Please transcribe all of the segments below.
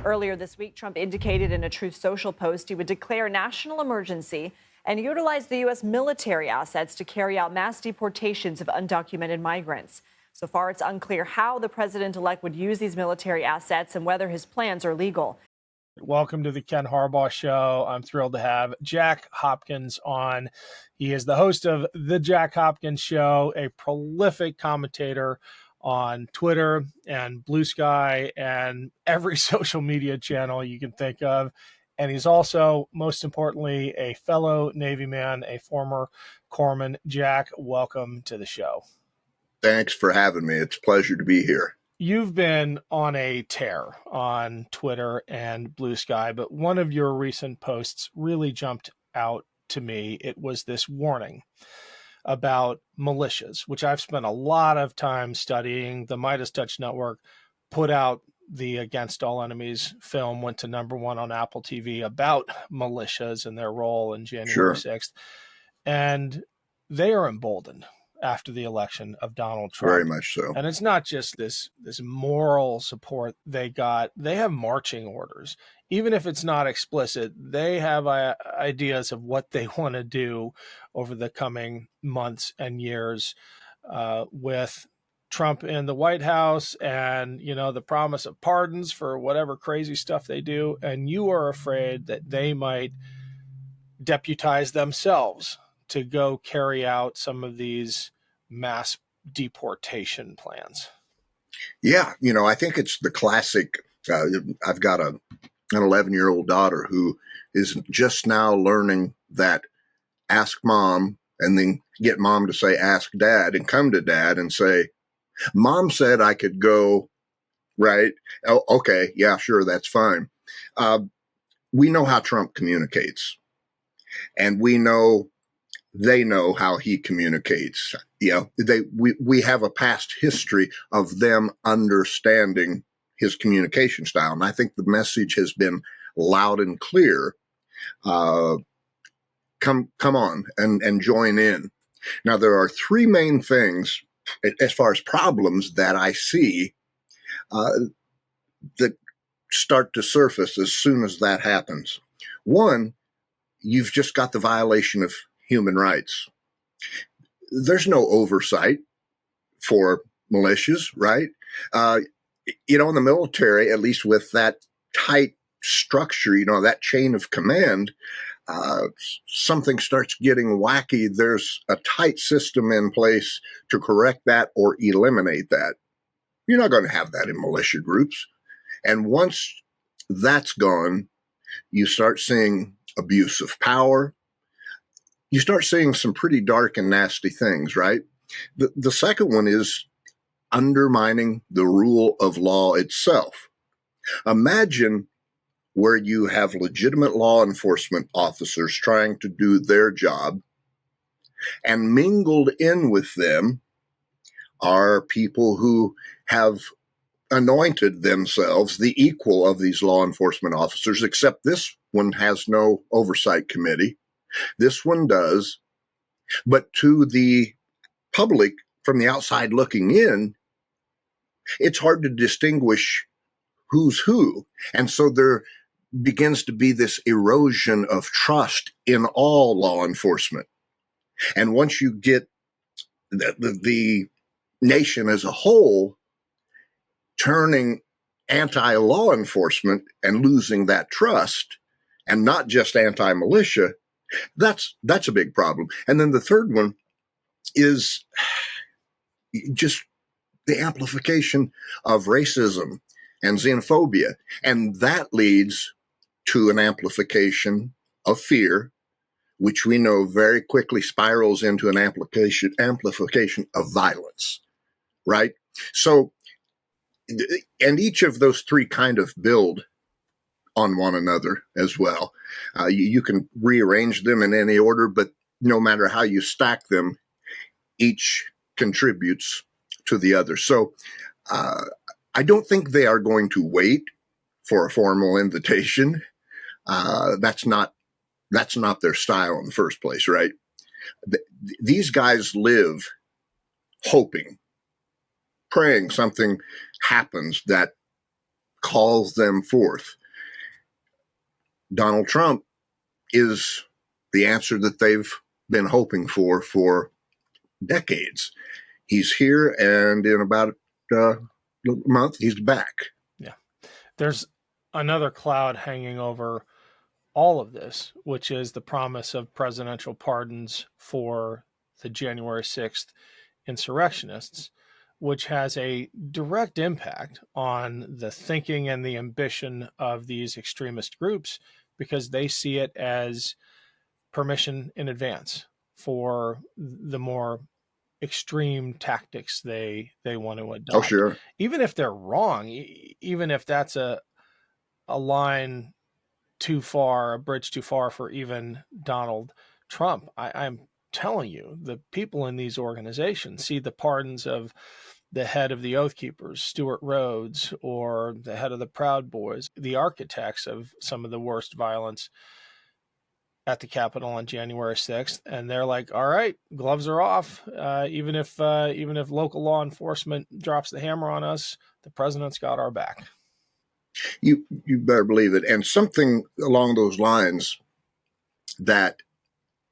Earlier this week, Trump indicated in a Truth Social post he would declare national emergency and utilize the U.S. military assets to carry out mass deportations of undocumented migrants. So far, it's unclear how the president-elect would use these military assets and whether his plans are legal. Welcome to the Ken Harbaugh Show. I'm thrilled to have Jack Hopkins on. He is the host of The Jack Hopkins Show, a prolific commentator on Twitter and Blue Sky and every social media channel you can think of. And he's also, most importantly, a fellow Navy man, a former corpsman. Jack, welcome to the show. Thanks for having me. It's a pleasure to be here. You've been on a tear on Twitter and Blue Sky, but one of your recent posts really jumped out to me. It was this warning about militias, which I've spent a lot of time studying. The Midas Touch Network put out the Against All Enemies film, went to #1 on Apple TV, about militias and their role in January 6th. And they are emboldened after the election of Donald Trump. Very much so. And it's not just this moral support they got. They have marching orders. Even if it's not explicit, they have ideas of what they want to do over the coming months and years with Trump in the White House and, you know, the promise of pardons for whatever crazy stuff they do. And you are afraid that they might deputize themselves to go carry out some of these mass deportation plans. Yeah, you know, I think it's the classic. I've got an 11-year-old daughter who is just now learning that ask mom and then get mom to say ask dad and come to dad and say, mom said I could go, right? Oh, okay, yeah, sure, that's fine. We know how Trump communicates, and we know they know how he communicates. You know, we have a past history of them understanding his communication style. And I think the message has been loud and clear. Come on and join in. Now, there are three main things as far as problems that I see that start to surface as soon as that happens. One, you've just got the violation of human rights. There's no oversight for militias, right? You know, in the military, at least with that tight structure, you know, that chain of command, something starts getting wacky. There's a tight system in place to correct that or eliminate that. You're not going to have that in militia groups. And once that's gone, you start seeing abuse of power. You start seeing some pretty dark and nasty things, right? The second one is undermining the rule of law itself. Imagine where you have legitimate law enforcement officers trying to do their job, and mingled in with them are people who have anointed themselves the equal of these law enforcement officers, except this one has no oversight committee. This one does. But to the public from the outside looking in, it's hard to distinguish who's who. And so there begins to be this erosion of trust in all law enforcement. And once you get the nation as a whole turning anti-law enforcement and losing that trust, and not just anti-militia, that's a big problem. And then the third one is just the amplification of racism and xenophobia. And that leads to an amplification of fear, which we know very quickly spirals into an amplification of violence, right? So, and each of those three kind of build on one another as well. You can rearrange them in any order, but no matter how you stack them, each contributes to the other. So I don't think they are going to wait for a formal invitation. That's not their style in the first place, right? These guys live hoping, praying something happens that calls them forth. Donald Trump is the answer that they've been hoping for decades. He's here, and in about a month, he's back. Yeah. There's another cloud hanging over all of this, which is the promise of presidential pardons for the January 6th insurrectionists, which has a direct impact on the thinking and the ambition of these extremist groups, because they see it as permission in advance for the more extreme tactics they want to adopt. Oh, sure. Even if they're wrong, even if that's a line too far, a bridge too far for even Donald Trump, I'm telling you, the people in these organizations see the pardons of the head of the Oath Keepers, Stuart Rhodes, or the head of the Proud Boys, the architects of some of the worst violence at the Capitol on January 6th, and they're like, "All right, gloves are off. Even if local law enforcement drops the hammer on us, the president's got our back." You better believe it. And something along those lines that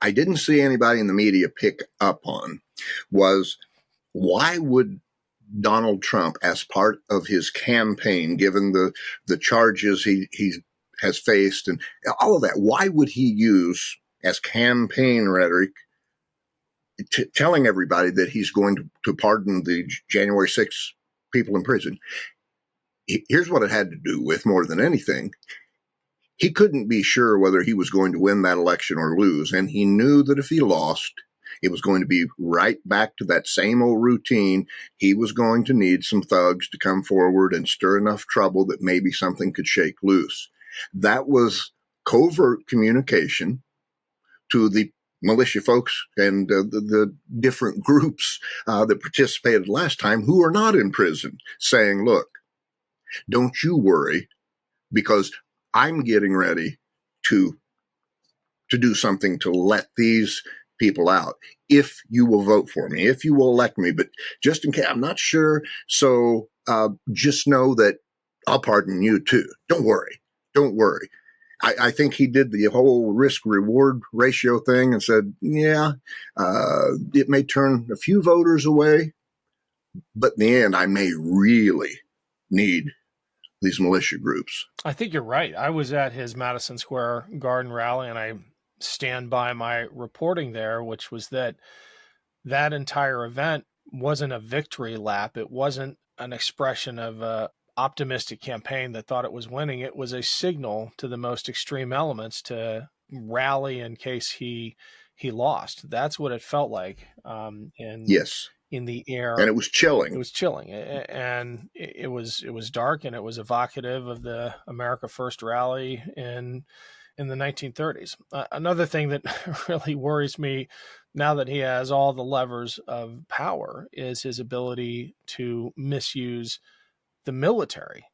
I didn't see anybody in the media pick up on was, why would Donald Trump, as part of his campaign, given the charges he has faced and all of that, why would he use as campaign rhetoric telling everybody that he's going to pardon the January 6th people in prison? Here's what it had to do with, more than anything. He couldn't be sure whether he was going to win that election or lose, and he knew that if he lost, it was going to be right back to that same old routine. He was going to need some thugs to come forward and stir enough trouble that maybe something could shake loose. That was covert communication to the militia folks and the different groups that participated last time, who are not in prison, saying, look, don't you worry, because I'm getting ready to do something to let these people out. If you will vote for me, if you will elect me, but just in case, I'm not sure. So just know that I'll pardon you too. Don't worry. Don't worry. I think he did the whole risk reward ratio thing and said, yeah, it may turn a few voters away, but in the end, I may really need these militia groups. I think you're right. I was at his Madison Square Garden rally, and I stand by my reporting there, which was that entire event wasn't a victory lap. It wasn't an expression of a optimistic campaign that thought it was winning. It was a signal to the most extreme elements to rally in case he lost. That's what it felt like. Yes. In the air, and it was chilling. It was chilling, and it was dark, and it was evocative of the America First rally in the 1930s. Another thing that really worries me now that he has all the levers of power is his ability to misuse the military,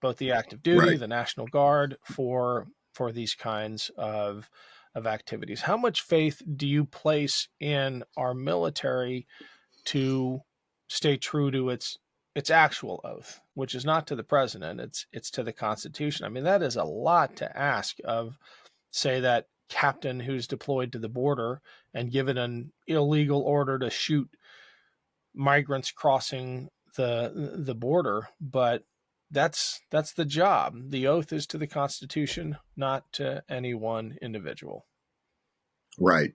both the active duty, Right. the National Guard, for these kinds of activities. How much faith do you place in our military to stay true to its actual oath, which is not to the president, it's to the Constitution? I mean, that is a lot to ask of, say, that captain who's deployed to the border and given an illegal order to shoot migrants crossing the border, but that's the job. The oath is to the Constitution, not to any one individual. Right.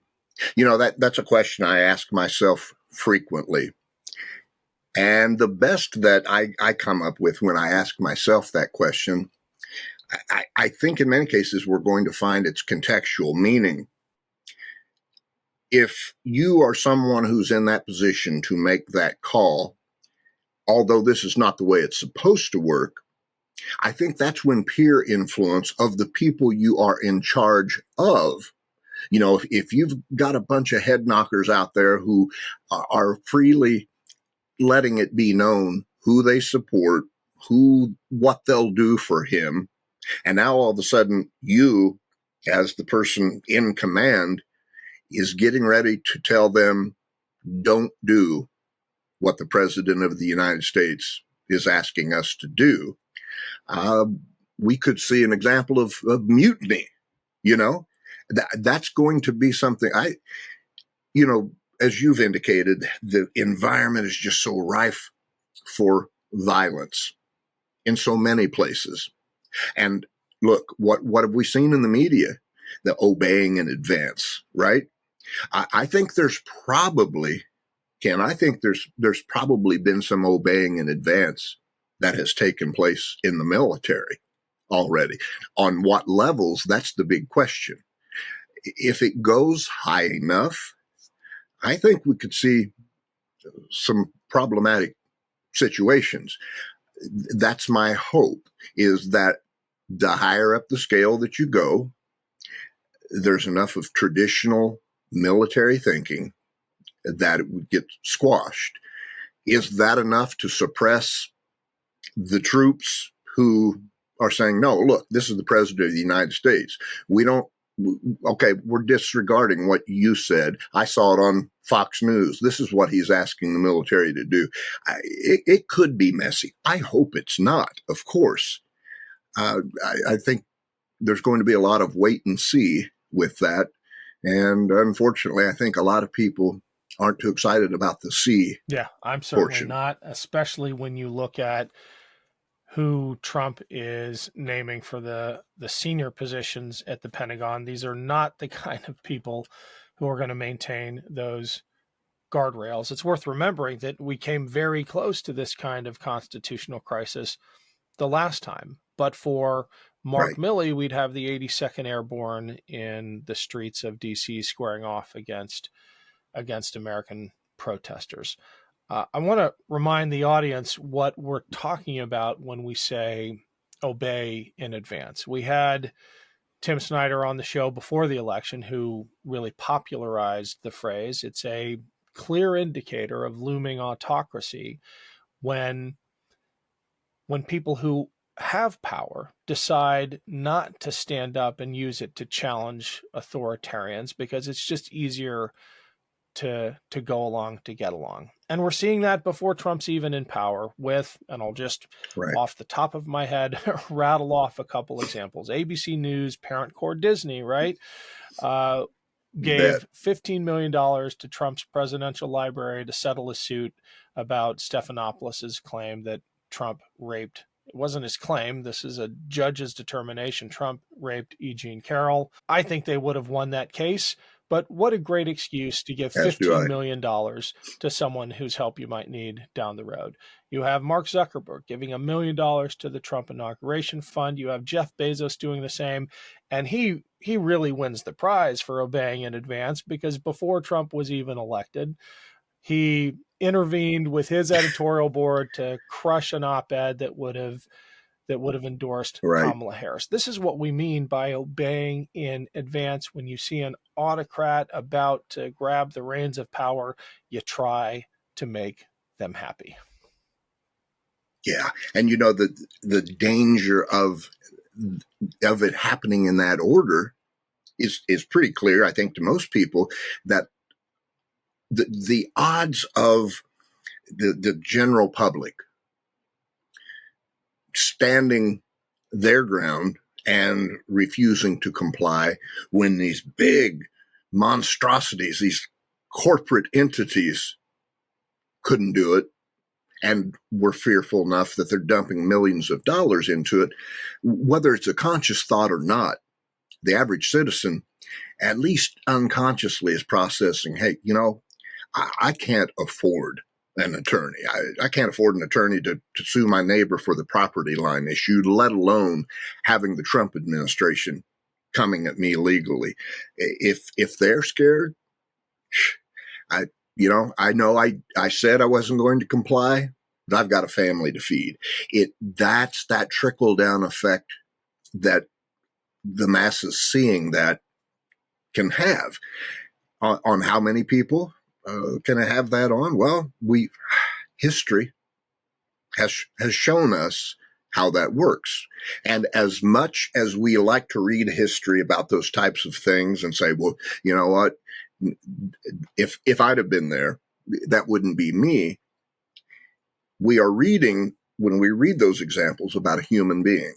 You know, that's a question I ask myself frequently. And the best that I come up with when I ask myself that question, I think in many cases we're going to find it's contextual, meaning if you are someone who's in that position to make that call, although this is not the way it's supposed to work, I think that's when peer influence of the people you are in charge of, you know, if you've got a bunch of head knockers out there who are freely letting it be known who they support, what they'll do for him, and now all of a sudden you, as the person in command, is getting ready to tell them, don't do what the president of the United States is asking us to do. Uh, we could see an example of mutiny. You know, that's going to be something as you've indicated, the environment is just so rife for violence in so many places. And look, what have we seen in the media? The obeying in advance, right? I think there's probably, Ken, I think there's probably been some obeying in advance that has taken place in the military already. On what levels? That's the big question. If it goes high enough, I think we could see some problematic situations. That's my hope, is that the higher up the scale that you go, there's enough of traditional military thinking that it would get squashed. Is that enough to suppress the troops who are saying, no, look, this is the president of the United States. We're disregarding what you said. I saw it on Fox News. This is what he's asking the military to do. It could be messy. I hope it's not, of course. I think there's going to be a lot of wait and see with that. And unfortunately, I think a lot of people aren't too excited about the see. Yeah, I'm certainly portion. not, especially when you look at who Trump is naming for the senior positions at the Pentagon. These are not the kind of people who are going to maintain those guardrails. It's worth remembering that we came very close to this kind of constitutional crisis the last time. But for Mark Milley, we'd have the 82nd Airborne in the streets of D.C. squaring off against American protesters. I want to remind the audience what we're talking about when we say obey in advance. We had Tim Snyder on the show before the election who really popularized the phrase. It's a clear indicator of looming autocracy when people who have power decide not to stand up and use it to challenge authoritarians because it's just easier to go along to get along. And we're seeing that before Trump's even in power with, and I'll just off the top of my head, rattle off a couple examples. ABC News, parent core Disney, right? Gave $15 million to Trump's presidential library to settle a suit about Stephanopoulos' claim that Trump raped. It wasn't his claim. This is a judge's determination. Trump raped E. Jean Carroll. I think they would have won that case. But what a great excuse to give $15 million to someone whose help you might need down the road. You have Mark Zuckerberg giving $1 million to the Trump Inauguration Fund. You have Jeff Bezos doing the same. And he really wins the prize for obeying in advance because before Trump was even elected, he intervened with his editorial board to crush an op-ed that would have endorsed Kamala Harris. This is what we mean by obeying in advance. When you see an autocrat about to grab the reins of power, you try to make them happy. Yeah. And the danger of it happening in that order is pretty clear, I think, to most people, that the odds of the general public standing their ground and refusing to comply when these big monstrosities, these corporate entities couldn't do it and were fearful enough that they're dumping millions of dollars into it, whether it's a conscious thought or not, the average citizen, at least unconsciously, is processing, hey, I can't afford an attorney. I can't afford an attorney to sue my neighbor for the property line issue, let alone having the Trump administration coming at me legally. If they're scared, I know I said I wasn't going to comply, but I've got a family to feed. That's that trickle down effect that the masses seeing that can have on how many people. Can I have that on? Well, history has shown us how that works. And as much as we like to read history about those types of things and say, well, you know what, if I'd have been there, that wouldn't be me. We are reading when we read those examples about a human being.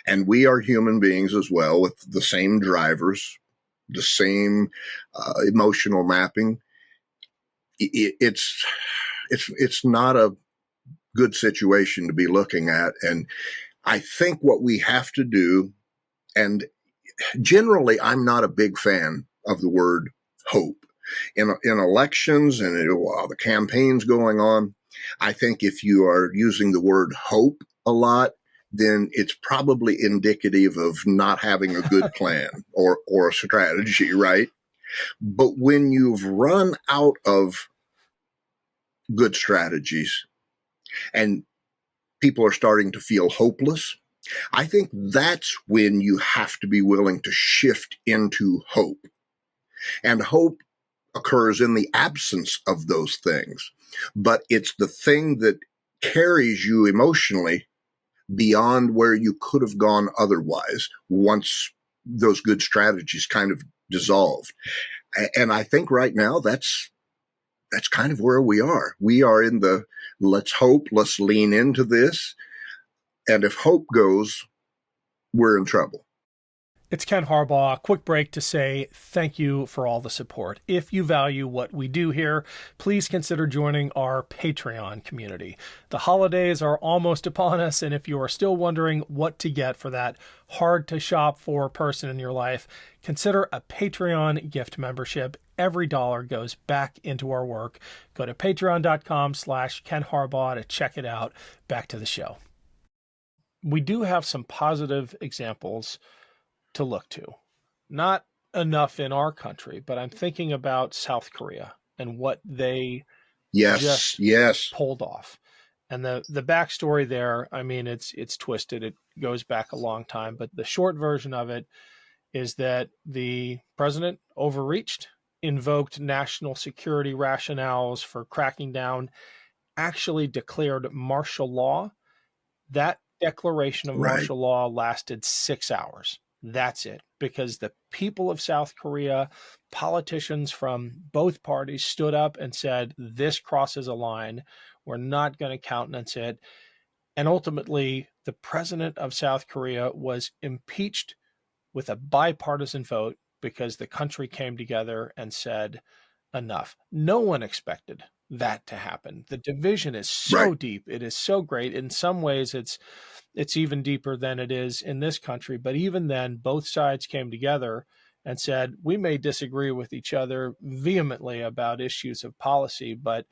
And we are human beings as well, with the same drivers, the same emotional mapping. It's not a good situation to be looking at. And I think what we have to do, and generally, I'm not a big fan of the word hope. In elections and while the campaign's going on, I think if you are using the word hope a lot, then it's probably indicative of not having a good plan or a strategy, right? But when you've run out of good strategies and people are starting to feel hopeless, I think that's when you have to be willing to shift into hope. And hope occurs in the absence of those things, but it's the thing that carries you emotionally beyond where you could have gone otherwise once those good strategies kind of dissolved. And I think right now that's kind of where we are. We are in the let's hope, let's lean into this. And if hope goes, we're in trouble. It's Ken Harbaugh. Quick break to say thank you for all the support. If you value what we do here, please consider joining our Patreon community. The holidays are almost upon us, and if you are still wondering what to get for that hard-to-shop-for person in your life, consider a Patreon gift membership. Every dollar goes back into our work. Go to patreon.com/Ken Harbaugh to check it out. Back to the show. We do have some positive examples to look to. Not enough in our country, but I'm thinking about South Korea and what they just pulled off. And the backstory there, I mean, it's twisted. It goes back a long time, but the short version of it is that the president overreached, invoked national security rationales for cracking down, actually declared martial law. That declaration of martial law lasted 6 hours. That's it, because the people of South Korea, politicians from both parties stood up and said, this crosses a line. We're not going to countenance it. And ultimately, the president of South Korea was impeached with a bipartisan vote because the country came together and said, enough. No one expected that to happen. The division is so deep. It is so great. In some ways, it's even deeper than it is in this country. But even then, both sides came together and said, we may disagree with each other vehemently about issues of policy, but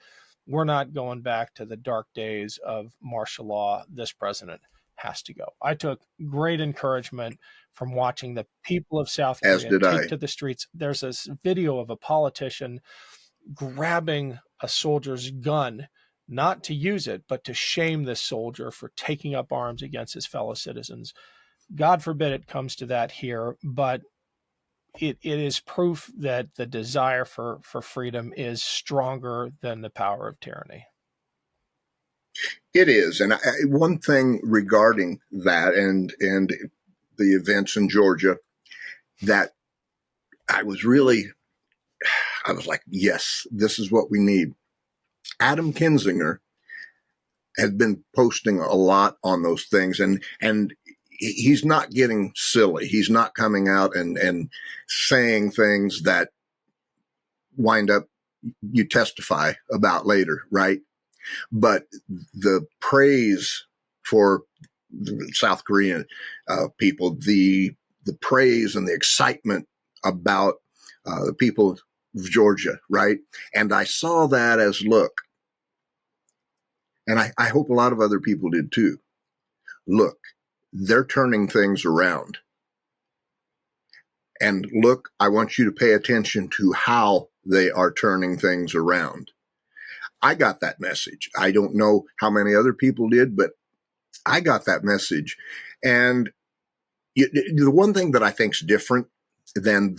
we're not going back to the dark days of martial law. This president has to go. I took great encouragement from watching the people of South Korea take to the streets. There's this video of a politician grabbing a soldier's gun, not to use it, but to shame this soldier for taking up arms against his fellow citizens. God forbid it comes to that here, but it is proof that the desire for freedom is stronger than the power of tyranny. It is. And one thing regarding that and the events in Georgia that I was like, yes, this is what we need. Adam Kinzinger had been posting a lot on those things, and he's not getting silly. He's not coming out and saying things that wind up you testify about later, right? But the praise for the South Korean people, the praise and the excitement about the people of Georgia, right? And I saw that as, look, and I hope a lot of other people did too. Look, they're turning things around. And look, I want you to pay attention to how they are turning things around. I got that message. I don't know how many other people did, but I got that message. And the one thing that I think is different than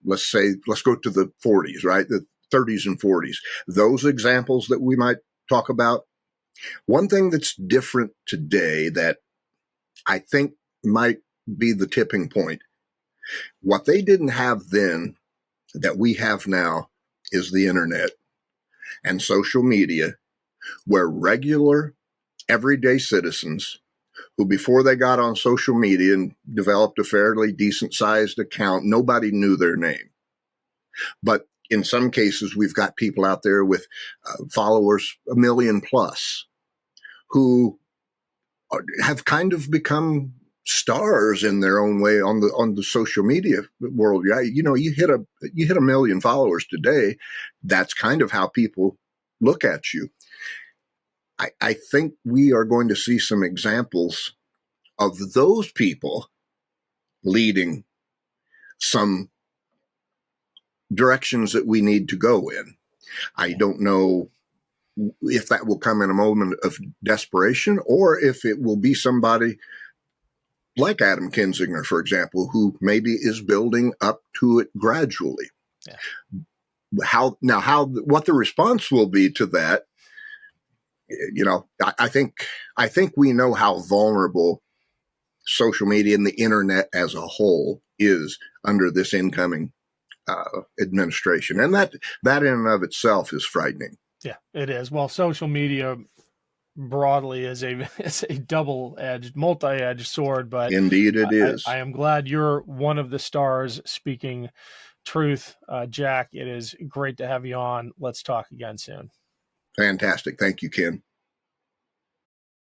let's go to the 40s, right? The 30s and 40s, those examples that we might talk about. One thing that's different today that I think might be the tipping point, what they didn't have then that we have now is the internet and social media, where regular everyday citizens who, before they got on social media and developed a fairly decent sized account, nobody knew their name. But in some cases, we've got people out there with followers 1 million plus who have kind of become stars in their own way on the social media world. You know, you hit 1 million followers today. That's kind of how people look at you. I think we are going to see some examples of those people leading some directions that we need to go in. I don't know if that will come in a moment of desperation or if it will be somebody like Adam Kinzinger, for example, who maybe is building up to it gradually. Yeah. What the response will be to that, you know, I think we know how vulnerable social media and the internet as a whole is under this incoming administration, and that in and of itself is frightening. Yeah, it is. Well, social media broadly is a double-edged, multi-edged sword, but Indeed it is. I am glad you're one of the stars speaking truth. Jack, it is great to have you on. Let's talk again soon. Fantastic. Thank you, Ken.